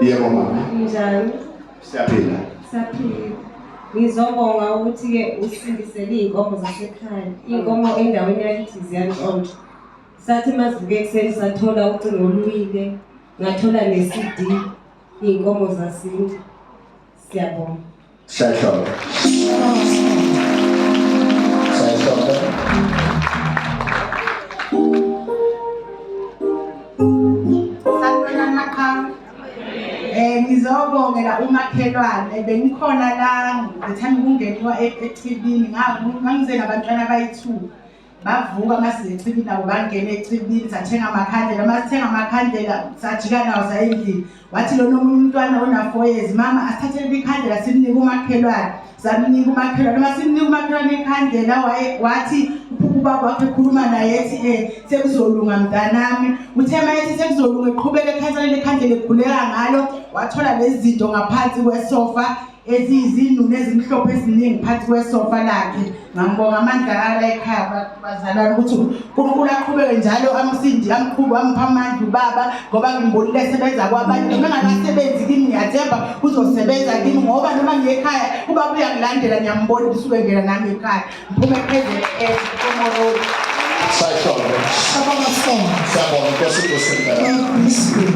Yebo mama. Njani? Siyaphila. Siyaphila. Ngizobonga ukuthi-ke usindisele iy'nkomo zasekhaya. Iy'nkomo endaweni yakithi ziyantshontsha. Sathi masivuke ekuseni sathola ucingo oluwile, ngathola ne-CD, iy'nkomo zasintu. Siyabonga. Siyashonga. Siyashonga. Sanibona Maqhawe. Ngizobongela umakhelwane bengikhona la ngithanda ukungena echibini ngangize nabantwana abayi-2 bavuka mase echibini nabo bangena echibini sathenga amakhandlela masithenga amakhandlela sajika nawo sayendlini wathi lona umntwana ona4 years mama asithathele ikhandlela simnike umakhelwane samnika umakhelwane masimnika umakhelwane ikhandlela wathi ubaba wakhe ekhuluma naye ethi sekuzolunga mntanami uthe mayethi sekuzolunga eqhubeka ekhanselela ikhandlela ekhuleka ngalo wathola lezi zinto ngaphansi kwesofa eziyizinduna ezimhlophe eziningi phansi kwesofa lakhe ngambonga amandla ala ekhaya bazalwana ukuthi uNkulunkulu aqhubeke njalo amsindi amqhubu ampha amandla ubaba ngoba ngimbonile esebenza kwabanye noma engakasebenzi kimi ngiyathemba uzosebenza kimi ngoba noma ngiyekhaya ubaba uyangilandela ngiyambona usuke ngena nami ekhaya ngiphume phezulu ekomoroni. Siyashonga. Sabonga. Siyabonga Nkosi.